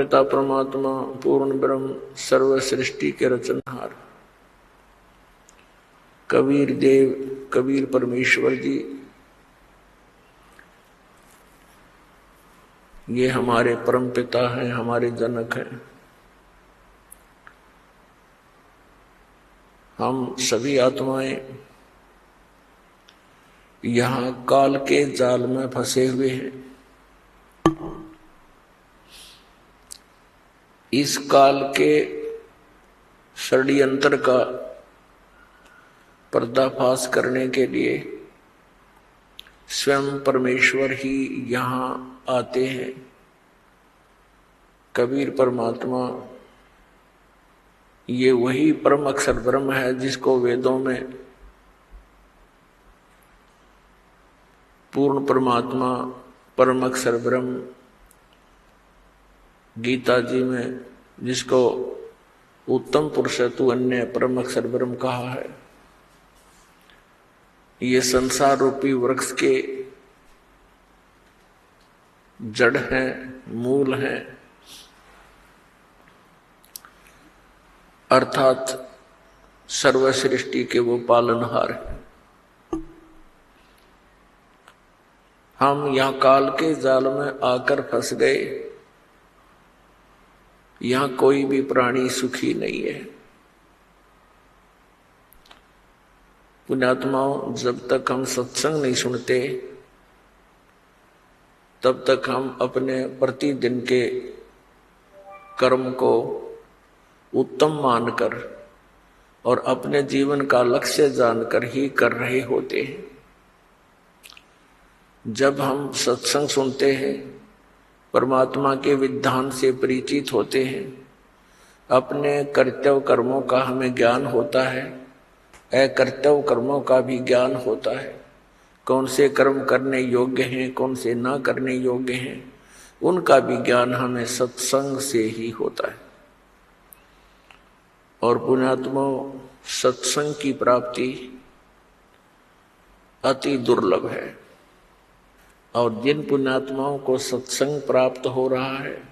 परमपिता परमात्मा पूर्ण ब्रह्म सर्व सृष्टि के रचनहार कबीर देव कबीर परमेश्वर जी, ये हमारे परमपिता हैं, हमारे जनक हैं। हम सभी आत्माएं यहाँ काल के जाल में फंसे हुए हैं। इस काल के षड्यंत्र का पर्दाफाश करने के लिए स्वयं परमेश्वर ही यहाँ आते हैं। कबीर परमात्मा ये वही परम अक्षर ब्रह्म है जिसको वेदों में पूर्ण परमात्मा परम अक्षर ब्रह्म, गीता जी में जिसको उत्तम पुरुष तु अन्य परम अक्षर ब्रह्म कहा है। ये संसार रूपी वृक्ष के जड़ हैं, मूल हैं, अर्थात सर्व सृष्टि के वो पालनहार हैं। हम यहाँ काल के जाल में आकर फंस गए। यहाँ कोई भी प्राणी सुखी नहीं है। पुण्यात्माओं, जब तक हम सत्संग नहीं सुनते तब तक हम अपने प्रतिदिन के कर्म को उत्तम मानकर और अपने जीवन का लक्ष्य जानकर ही कर रहे होते हैं। जब हम सत्संग सुनते हैं, परमात्मा के विधान से परिचित होते हैं, अपने कर्तव्य कर्मों का हमें ज्ञान होता है, अकर्तव्य कर्मों का भी ज्ञान होता है। कौन से कर्म करने योग्य हैं, कौन से ना करने योग्य हैं, उनका भी ज्ञान हमें सत्संग से ही होता है। और पुण्यात्माओं, सत्संग की प्राप्ति अति दुर्लभ है। और जिन पुण्यात्माओं को सत्संग प्राप्त हो रहा है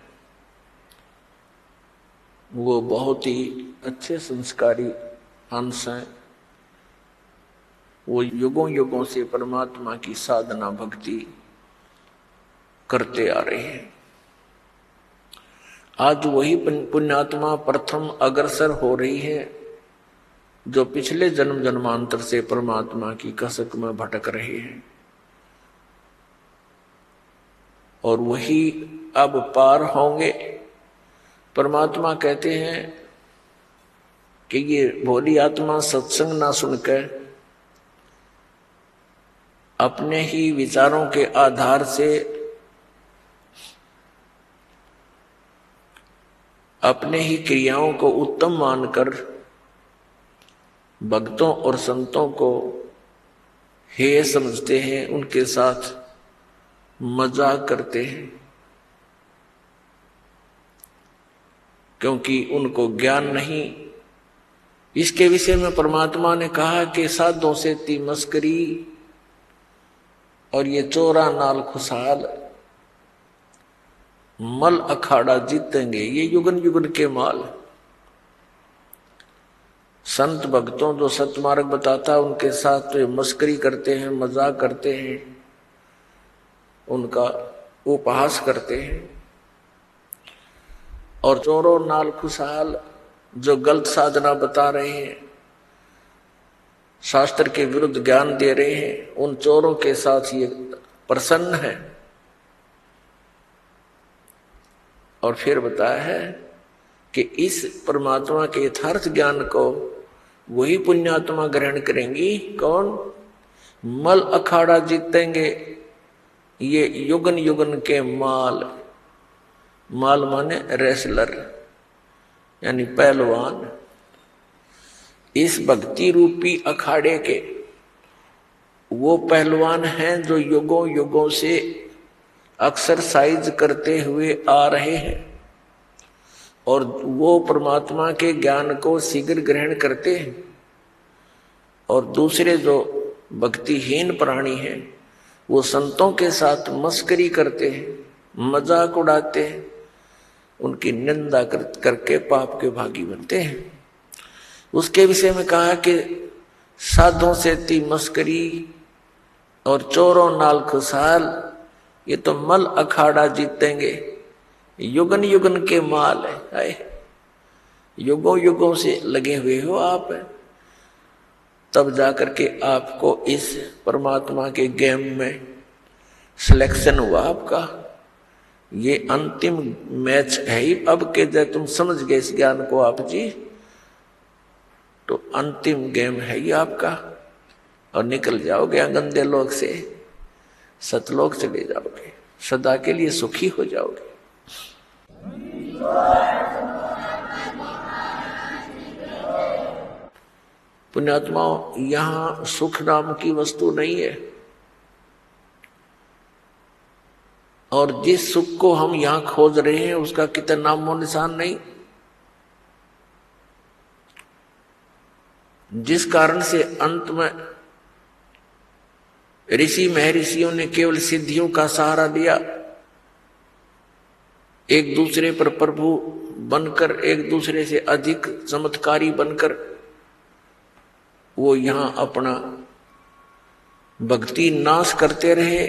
वो बहुत ही अच्छे संस्कारी हंस हैं। वो युगों युगों से परमात्मा की साधना भक्ति करते आ रहे हैं। आज वही पुण्यात्मा प्रथम अग्रसर हो रही है जो पिछले जन्म जन्मांतर से परमात्मा की कसक में भटक रहे हैं। और वही अब पार होंगे। परमात्मा कहते हैं कि ये भोली आत्मा सत्संग ना सुनकर अपने ही विचारों के आधार से अपने ही क्रियाओं को उत्तम मानकर भक्तों और संतों को हेय समझते हैं, उनके साथ मजाक करते हैं, क्योंकि उनको ज्ञान नहीं। इसके विषय में परमात्मा ने कहा कि साधों से ती मस्करी और ये चोरा नाल खुशहाल मल अखाड़ा जीतेंगे, ये युगन युगन के माल। संत भक्तों जो सतमार्ग बताता उनके साथ तो ये मस्करी करते हैं, मजाक करते हैं, उनका उपहास करते हैं। और चोरों नाल खुशहाल जो गलत साधना बता रहे हैं, शास्त्र के विरुद्ध ज्ञान दे रहे हैं, उन चोरों के साथ ये प्रसन्न है। और फिर बताया है कि इस परमात्मा के यथार्थ ज्ञान को वही पुण्यात्मा ग्रहण करेंगी। कौन? मल अखाड़ा जीतेंगे, ये युगन युगन के माल। माल माने रेसलर यानी पहलवान। इस भक्ति रूपी अखाड़े के वो पहलवान हैं जो युगों युगों से एक्सरसाइज करते हुए आ रहे हैं और वो परमात्मा के ज्ञान को शीघ्र ग्रहण करते हैं। और दूसरे जो भक्तिहीन प्राणी हैं वो संतों के साथ मस्करी करते हैं, मजाक उड़ाते हैं, उनकी निंदा करके पाप के भागी बनते हैं। उसके विषय में कहा कि साधों से ती मस्करी और चोरों नाल खुशहाल, ये तो मल अखाड़ा जीतेंगे, युगन युगन के माल है। युगों युगों से लगे हुए हो आप, तब जाकर के आपको इस परमात्मा के गेम में सिलेक्शन हुआ आपका। ये अंतिम मैच है ही अब के, जब तुम समझ गए इस ज्ञान को आप जी, तो अंतिम गेम है ही आपका, और निकल जाओगे गंदे लोक से, सतलोक चले जाओगे, सदा के लिए सुखी हो जाओगे। पुण्यात्माओं, यहां सुख नाम की वस्तु नहीं है, और जिस सुख को हम यहां खोज रहे हैं उसका कितना नामो निशान नहीं। जिस कारण से अंत में ऋषि महर्षियों ने केवल सिद्धियों का सहारा लिया, एक दूसरे पर प्रभु बनकर, एक दूसरे से अधिक चमत्कारी बनकर वो यहां अपना भक्ति नाश करते रहे,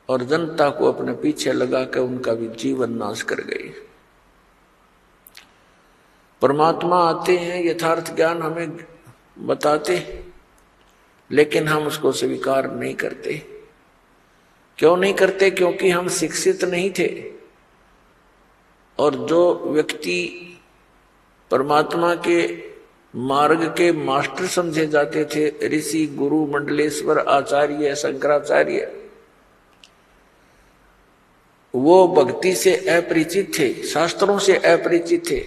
और जनता को अपने पीछे लगाकर उनका भी जीवन नाश कर गए। परमात्मा आते हैं, यथार्थ ज्ञान हमें बताते, लेकिन हम उसको स्वीकार नहीं करते। क्यों नहीं करते? क्योंकि हम शिक्षित नहीं थे। और जो व्यक्ति परमात्मा के मार्ग के मास्टर समझे जाते थे, ऋषि, गुरु, मंडलेश्वर, आचार्य, शंकराचार्य, वो भक्ति से अपरिचित थे, शास्त्रों से अपरिचित थे,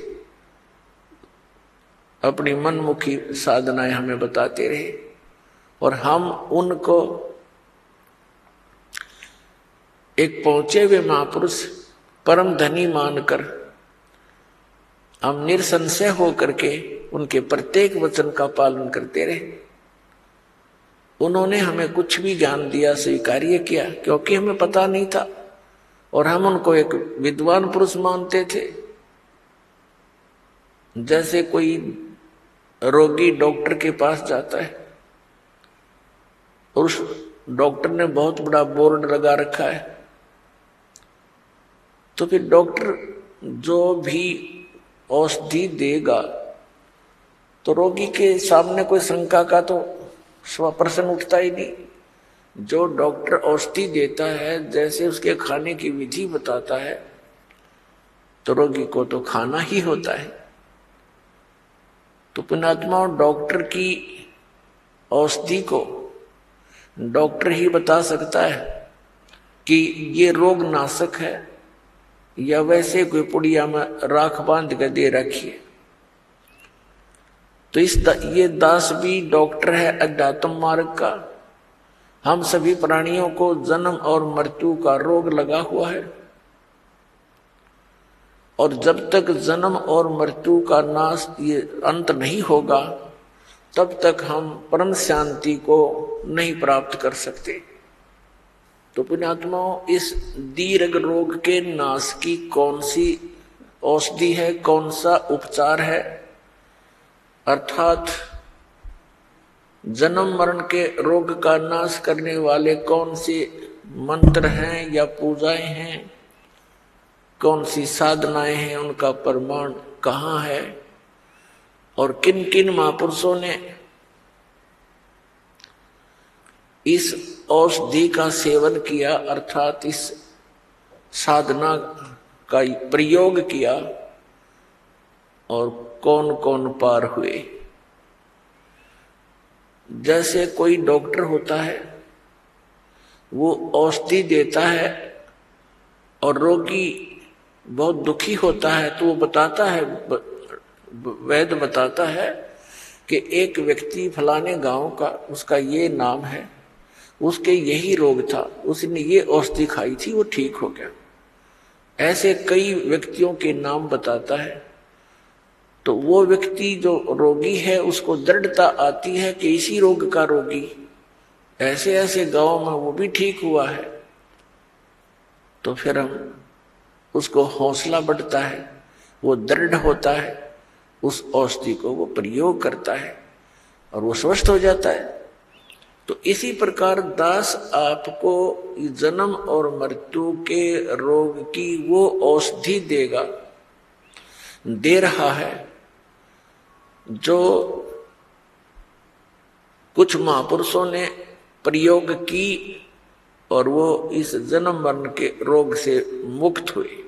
अपनी मनमुखी साधनाएं हमें बताते रहे, और हम उनको एक पहुंचे हुए महापुरुष, परम धनी मानकर हम निसंशय होकर के उनके प्रत्येक वचन का पालन करते रहे। उन्होंने हमें कुछ भी ज्ञान दिया स्वीकार्य किया, क्योंकि हमें पता नहीं था, और हम उनको एक विद्वान पुरुष मानते थे। जैसे कोई रोगी डॉक्टर के पास जाता है और उस डॉक्टर ने बहुत बड़ा बोर्ड लगा रखा है, तो फिर डॉक्टर जो भी औषधि देगा तो रोगी के सामने कोई शंका का तो प्रश्न उठता ही नहीं। जो डॉक्टर औषधि देता है, जैसे उसके खाने की विधि बताता है, तो रोगी को तो खाना ही होता है। तो पुण्यात्मा, डॉक्टर की औषधि को डॉक्टर ही बता सकता है कि ये रोग नाशक है, या वैसे कोई पुड़िया में राख बांध कर दे रखी है। तो ये दास भी डॉक्टर है अध्यात्म मार्ग का। हम सभी प्राणियों को जन्म और मृत्यु का रोग लगा हुआ है, और जब तक जन्म और मृत्यु का नाश, ये अंत नहीं होगा, तब तक हम परम शांति को नहीं प्राप्त कर सकते। तो पुण्यात्माओं, इस दीर्घ रोग के नाश की कौन सी औषधि है, कौन सा उपचार है, अर्थात जन्म मरण के रोग का नाश करने वाले कौन से मंत्र हैं या पूजाएं हैं, कौन सी साधनाएं हैं, उनका प्रमाण कहाँ है, और किन किन महापुरुषों ने इस औषधि का सेवन किया, अर्थात इस साधना का प्रयोग किया, और कौन कौन पार हुए। जैसे कोई डॉक्टर होता है, वो औषधि देता है और रोगी बहुत दुखी होता है, तो वो बताता है, वैद्य बताता है कि एक व्यक्ति फलाने गांव का, उसका ये नाम है, उसके यही रोग था, उसने ये औषधि खाई थी, वो ठीक हो गया। ऐसे कई व्यक्तियों के नाम बताता है। तो वो व्यक्ति जो रोगी है, उसको दृढ़ता आती है कि इसी रोग का रोगी ऐसे ऐसे गांव में वो भी ठीक हुआ है। तो फिर हम उसको हौसला बढ़ता है, वो दृढ़ होता है, उस औषधि को वो प्रयोग करता है और वो स्वस्थ हो जाता है। तो इसी प्रकार दास आपको जन्म और मृत्यु के रोग की वो औषधि देगा, दे रहा है, जो कुछ महापुरुषों ने प्रयोग की और वो इस जन्म मरण के रोग से मुक्त हुए।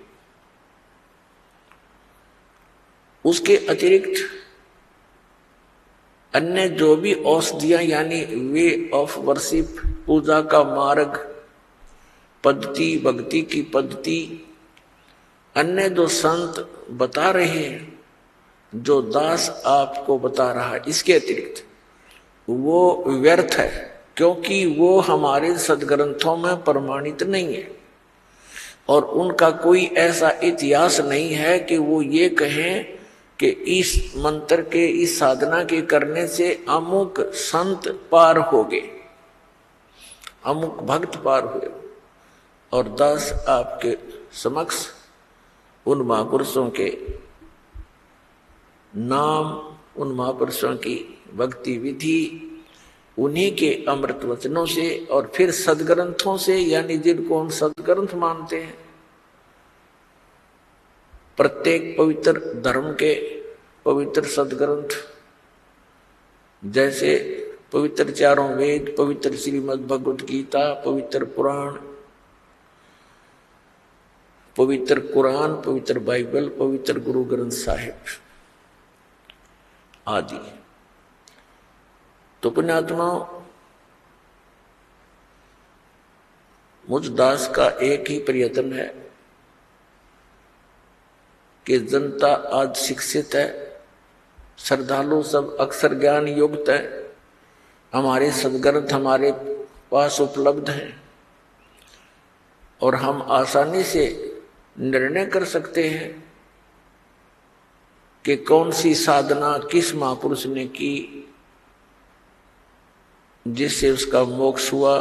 उसके अतिरिक्त अन्य जो भी औषधियां यानी वे ऑफ वर्शिप, पूजा का मार्ग, पद्धति, भक्ति की पद्धति, अन्य जो संत बता रहे हैं, जो दास आपको बता रहा है, इसके अतिरिक्त वो व्यर्थ है, क्योंकि वो हमारे सदग्रंथों में प्रमाणित नहीं है और उनका कोई ऐसा इतिहास नहीं है कि वो ये कहें कि इस मंत्र के, इस साधना के करने से अमुक संत पार हो गए, अमुक भक्त पार हुए। और दास आपके समक्ष उन महापुरुषों के नाम, उन महापुरुषों की भक्ति विधि, उन्हीं के अमृत वचनों से और फिर सदग्रंथों से, यानी जिनको हम सदग्रंथ मानते हैं, प्रत्येक पवित्र धर्म के पवित्र सदग्रंथ, जैसे पवित्र चारों वेद, पवित्र श्रीमद् भगवत गीता, पवित्र पुराण, पवित्र कुरान, पवित्र बाइबल, पवित्र गुरु ग्रंथ साहिब आदि। तो पुण्यात्माओं, मुझ दास का एक ही प्रयत्न है कि जनता आज शिक्षित है, श्रद्धालु सब अक्षर ज्ञान युक्त है, हमारे सदग्रंथ हमारे पास उपलब्ध हैं और हम आसानी से निर्णय कर सकते हैं कि कौन सी साधना किस महापुरुष ने की जिससे उसका मोक्ष हुआ।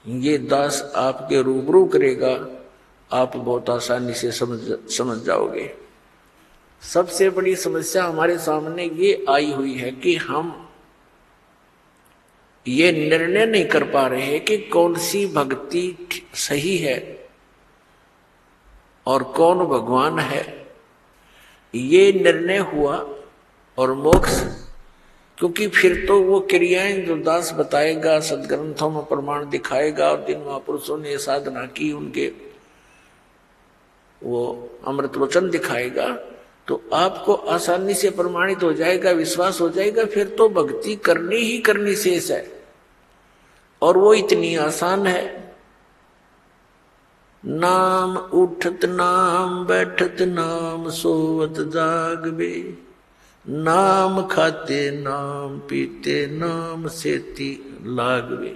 ये दास आपके रूबरू करेगा, आप बहुत आसानी से समझ जाओगे। सबसे बड़ी समस्या हमारे सामने ये आई हुई है कि हम ये निर्णय नहीं कर पा रहे हैं कि कौन सी भक्ति सही है और कौन भगवान है। ये निर्णय हुआ और मोक्ष, क्योंकि फिर तो वो क्रियाएं जो दास बताएगा, सदग्रंथों में प्रमाण दिखाएगा और जिन महापुरुषों ने साधना की उनके वो अमृत वचन दिखाएगा, तो आपको आसानी से प्रमाणित हो जाएगा, विश्वास हो जाएगा, फिर तो भक्ति करनी ही करनी शेष है। और वो इतनी आसान है, नाम उठत नाम बैठत नाम सोवत जागबे, नाम खाते नाम पीते नाम सेती लागबे।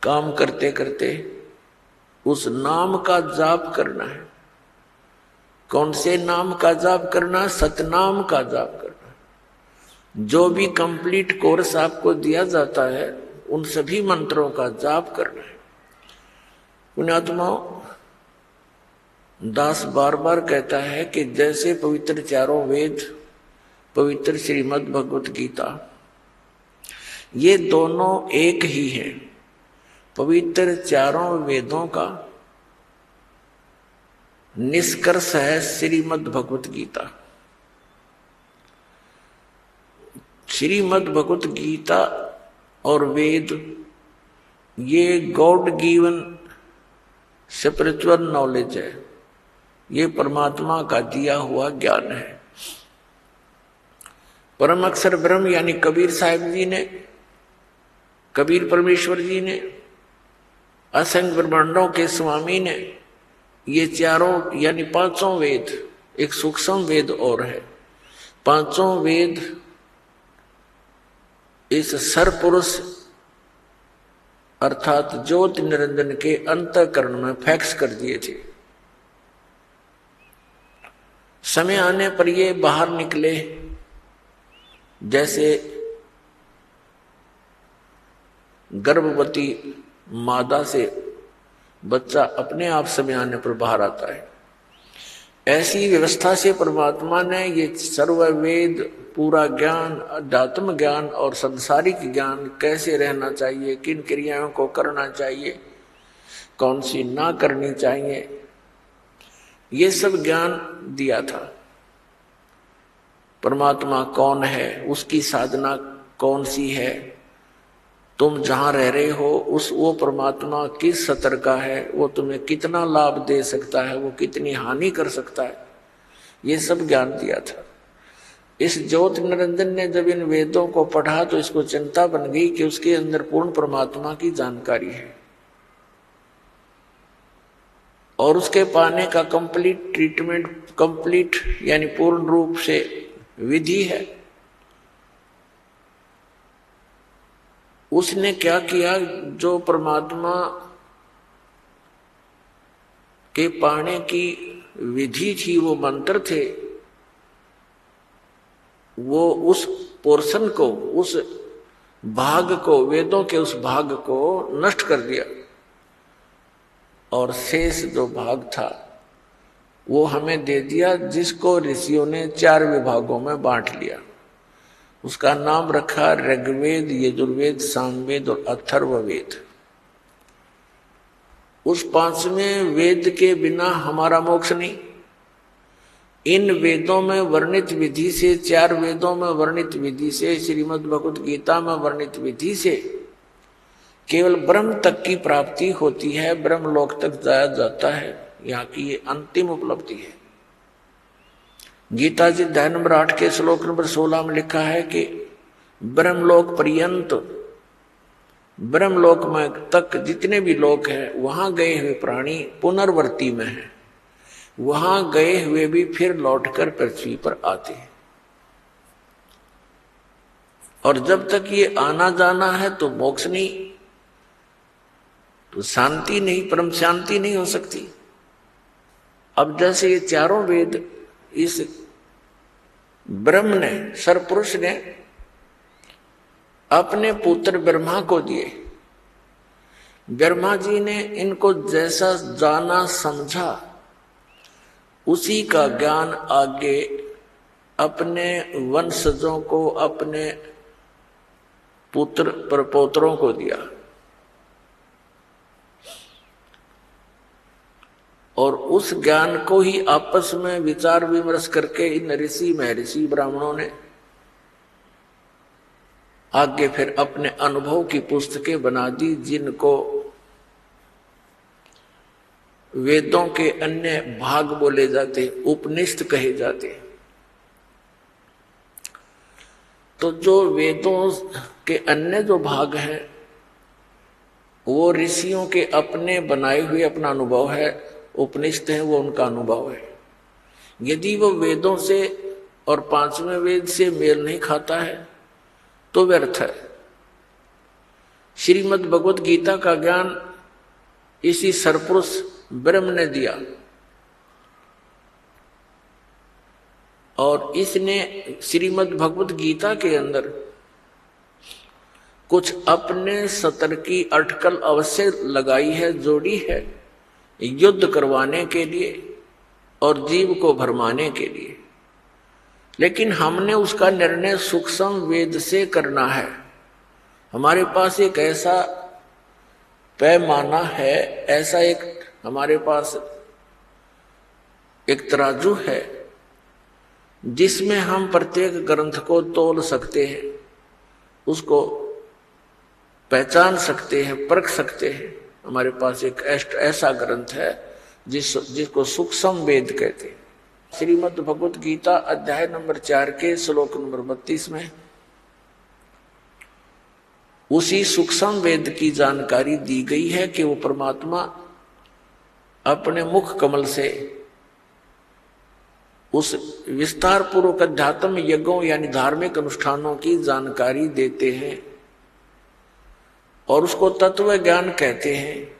काम करते करते उस नाम का जाप करना है। कौन से नाम का जाप करना? सतनाम का जाप करना। जो भी कंप्लीट कोर्स आपको दिया जाता है उन सभी मंत्रों का जाप करना है। पुण्यात्माओं, दास बार बार कहता है कि जैसे पवित्र चारों वेद, पवित्र श्रीमद् भगवत गीता, ये दोनों एक ही हैं। पवित्र चारों वेदों का निष्कर्ष है श्रीमद् भगवत गीता। श्रीमद् भगवत गीता और वेद ये गॉड गिवन स्पिरिचुअल नॉलेज है, ये परमात्मा का दिया हुआ ज्ञान है। परम अक्षर ब्रह्म यानी कबीर साहिब जी ने, कबीर परमेश्वर जी ने, असंख्य ब्रह्मांडों के स्वामी ने ये चारों यानी पांचों वेद, एक सूक्ष्म वेद और है, पांचों वेद इस सरपुरुष अर्थात ज्योति निरंजन के अंतःकरण में फैक्स कर दिए थे। समय आने पर ये बाहर निकले, जैसे गर्भवती मादा से बच्चा अपने आप समय आने पर बाहर आता है। ऐसी व्यवस्था से परमात्मा ने ये सर्व वेद, पूरा ज्ञान, अध्यात्म ज्ञान और संसारिक ज्ञान, कैसे रहना चाहिए, किन क्रियाओं को करना चाहिए, कौन सी ना करनी चाहिए, ये सब ज्ञान दिया था। परमात्मा कौन है, उसकी साधना कौन सी है, तुम जहां रह रहे हो उस वो परमात्मा किस स्तर का है, वो तुम्हें कितना लाभ दे सकता है, वो कितनी हानि कर सकता है, ये सब ज्ञान दिया था। इस ज्योति निरंजन ने जब इन वेदों को पढ़ा तो इसको चिंता बन गई कि उसके अंदर पूर्ण परमात्मा की जानकारी है और उसके पाने का कंप्लीट ट्रीटमेंट, कंप्लीट यानी पूर्ण रूप से विधि है। उसने क्या किया, जो परमात्मा के पाने की विधि थी, वो मंत्र थे, वो उस पोर्शन को, उस भाग को, वेदों के उस भाग को नष्ट कर दिया और शेष जो भाग था वो हमें दे दिया, जिसको ऋषियों ने 4 विभागों में बांट लिया। उसका नाम रखा ऋग्वेद, यजुर्वेद, सामवेद और अथर्ववेद। उस 5वें वेद के बिना हमारा मोक्ष नहीं। इन वेदों में वर्णित विधि से, 4 वेदों में वर्णित विधि से, श्रीमद् भगवत गीता में वर्णित विधि से केवल ब्रह्म तक की प्राप्ति होती है, ब्रह्म लोक तक जाया जाता है। यहाँ की ये अंतिम उपलब्धि है। गीता जी अध्याय नंबर 8 के श्लोक नंबर 16 में लिखा है कि ब्रह्मलोक पर्यंत, ब्रह्मलोक में तक जितने भी लोक हैं, वहां गए हुए प्राणी पुनर्वर्ती में हैं, वहां गए हुए भी फिर लौटकर पृथ्वी पर आते हैं। और जब तक ये आना जाना है तो मोक्ष नहीं, तो शांति नहीं, परम शांति नहीं हो सकती। अब जैसे ये चारों वेद इस ब्रह्म ने, सरपुरुष ने अपने पुत्र ब्रह्मा को दिए। ब्रह्मा जी ने इनको जैसा जाना समझा, उसी का ज्ञान आगे अपने वंशजों को, अपने पुत्र प्रपोत्रों को दिया। और उस ज्ञान को ही आपस में विचार विमर्श करके इन ऋषि महर्षि ब्राह्मणों ने आगे फिर अपने अनुभव की पुस्तकें बना दी, जिनको वेदों के अन्य भाग बोले जाते, उपनिषद कहे जाते। तो जो वेदों के अन्य जो भाग हैं वो ऋषियों के अपने बनाए हुए अपना अनुभव है, उपनिषद है वो उनका अनुभव है। यदि वो वेदों से और 5वें वेद से मेल नहीं खाता है तो व्यर्थ है। श्रीमद् भगवत गीता का ज्ञान इसी सरपुरुष ब्रह्म ने दिया और इसने श्रीमद् भगवत गीता के अंदर कुछ अपने सतर की अटकल अवश्य लगाई है, जोड़ी है, युद्ध करवाने के लिए और जीव को भरमाने के लिए। लेकिन हमने उसका निर्णय सूक्ष्म वेद से करना है। हमारे पास एक ऐसा पैमाना है, ऐसा एक हमारे पास एक तराजू है जिसमें हम प्रत्येक ग्रंथ को तोल सकते हैं, उसको पहचान सकते हैं, परख सकते हैं। हमारे पास एक ऐसा ग्रंथ है जिसको सूक्ष्म वेद कहते हैं। श्रीमद् भगवत गीता अध्याय नंबर 4 के श्लोक नंबर 32 में उसी सूक्ष्म वेद की जानकारी दी गई है कि वो परमात्मा अपने मुख कमल से उस विस्तार पूर्वक अध्यात्म यज्ञों यानी धार्मिक अनुष्ठानों की जानकारी देते हैं और उसको तत्व ज्ञान कहते हैं।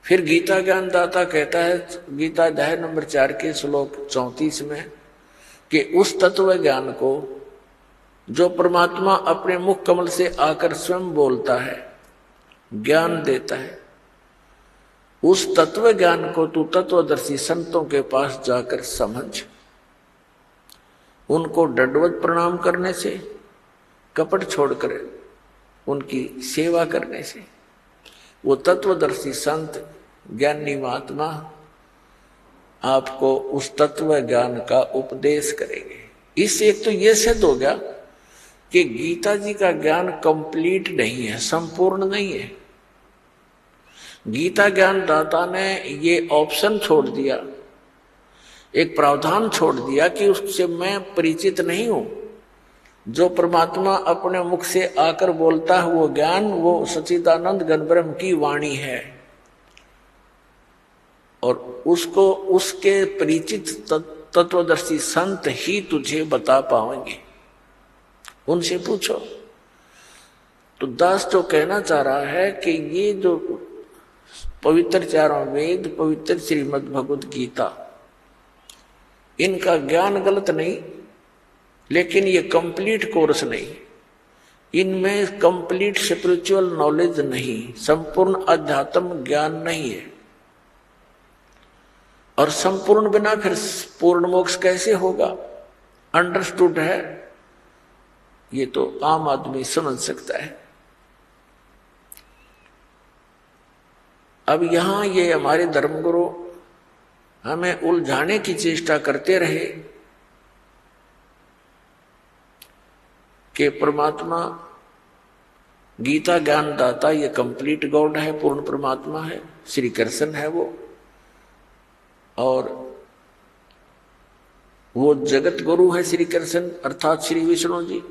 फिर गीता ज्ञान दाता कहता है गीता अध्याय नंबर 4 के श्लोक 34 में कि उस तत्व ज्ञान को जो परमात्मा अपने मुख कमल से आकर स्वयं बोलता है, ज्ञान देता है। उस तत्व ज्ञान को तू तत्वदर्शी संतों के पास जाकर समझ। उनको दंडवत प्रणाम करने से, कपट छोड़कर उनकी सेवा करने से वो तत्वदर्शी संत ज्ञानी महात्मा आपको उस तत्व ज्ञान का उपदेश करेंगे। इससे एक तो ये सिद्ध हो गया कि गीता जी का ज्ञान कंप्लीट नहीं है, संपूर्ण नहीं है। गीता ज्ञान दाता ने ये ऑप्शन छोड़ दिया, एक प्रावधान छोड़ दिया कि उससे मैं परिचित नहीं हूं। जो परमात्मा अपने मुख से आकर बोलता है वो ज्ञान, वो सच्चिदानंद घन ब्रह्म की वाणी है और उसको उसके परिचित तत्वदर्शी संत ही तुझे बता पाएंगे। उनसे पूछो। तो दास जो कहना चाह रहा है कि ये जो पवित्र चारों वेद, पवित्र श्रीमद् भगवद गीता, इनका ज्ञान गलत नहीं, लेकिन ये कंप्लीट कोर्स नहीं, इनमें कंप्लीट स्पिरिचुअल नॉलेज नहीं, संपूर्ण अध्यात्म ज्ञान नहीं है। और संपूर्ण बिना फिर पूर्ण मोक्ष कैसे होगा? अंडरस्टूड है, ये तो आम आदमी समझ सकता है। अब यहां ये हमारे धर्मगुरु हमें उलझाने की चेष्टा करते रहे कि परमात्मा गीता ज्ञान दाता ये कंप्लीट गॉड है, पूर्ण परमात्मा है, श्री कृष्ण है वो, और वो जगत गुरु है श्री कृष्ण अर्थात श्री विष्णु जी।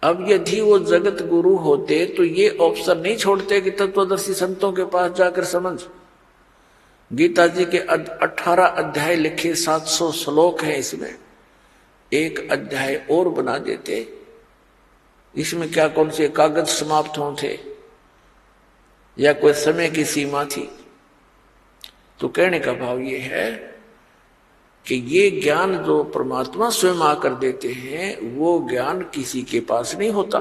अब यदि वो जगत गुरु होते तो ये ऑप्शन नहीं छोड़ते कि तत्वदर्शी संतों के पास जाकर समझ। गीता जी के 18 अध्याय लिखे, 700 श्लोक हैं, इसमें एक अध्याय और बना देते। इसमें क्या कौन से कागज समाप्त होते या कोई समय की सीमा थी? तो कहने का भाव ये है कि ये ज्ञान जो परमात्मा स्वयं आकर देते हैं वो ज्ञान किसी के पास नहीं होता।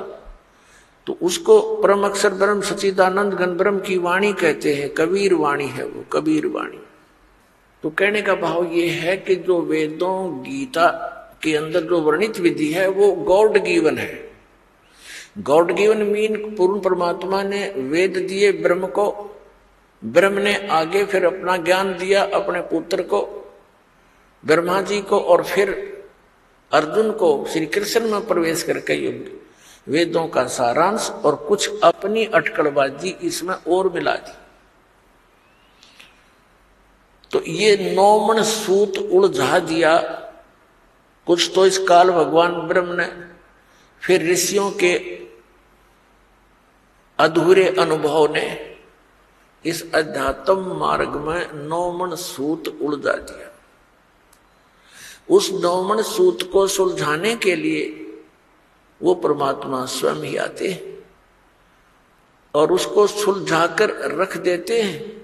तो उसको परम अक्षर ब्रह्म सच्चिदानंद घन ब्रह्म की वाणी कहते हैं, कबीर वाणी है वो, कबीर वाणी। तो कहने का भाव ये है कि जो वेदों गीता के अंदर जो वर्णित विधि है वो गॉड गिवन है। गॉड गिवन मीन पूर्ण परमात्मा ने वेद दिए ब्रह्म को, ब्रह्म ने आगे फिर अपना ज्ञान दिया अपने पुत्र को, ब्रह्मा जी को, और फिर अर्जुन को श्री कृष्ण में प्रवेश करके वेदों का सारांश और कुछ अपनी अटकलबाजी इसमें और मिला दी। तो ये नौमन सूत उलझा दिया कुछ तो इस काल भगवान ब्रह्म ने, फिर ऋषियों के अधूरे अनुभव ने इस अध्यात्म मार्ग में नौमन सूत उलझा दिया। उस नौमन सूत को सुलझाने के लिए वो परमात्मा स्वयं ही आते हैं और उसको सुलझाकर रख देते हैं।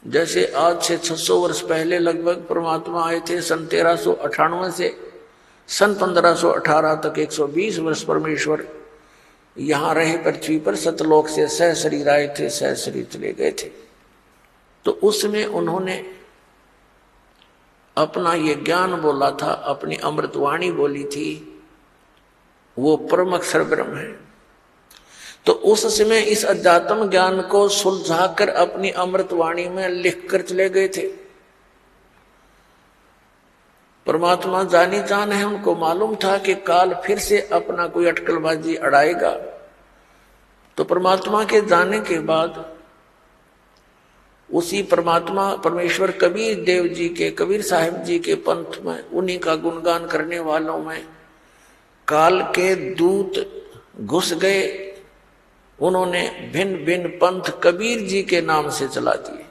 जैसे आज से 600 वर्ष पहले लगभग परमात्मा आए थे, सन 1398 से सन 1518 तक 120 वर्ष परमेश्वर यहां रहे पृथ्वी पर, सतलोक से सह शरीर आए थे, सह शरीर चले गए थे। तो उसमें उन्होंने अपना ये ज्ञान बोला था, अपनी अमृतवाणी बोली थी, वो परम अक्षर ब्रह्म है। तो उस समय इस अध्यात्म ज्ञान को सुलझाकर अपनी अमृतवाणी में लिखकर चले गए थे। परमात्मा जानी जान है, उनको मालूम था कि काल फिर से अपना कोई अटकलबाजी अड़ाएगा। तो परमात्मा के जाने के बाद उसी परमात्मा परमेश्वर कबीर देव जी के, कबीर साहिब जी के पंथ में, उन्हीं का गुणगान करने वालों में काल के दूत घुस गए। उन्होंने भिन्न भिन्न पंथ कबीर जी के नाम से चला दिए।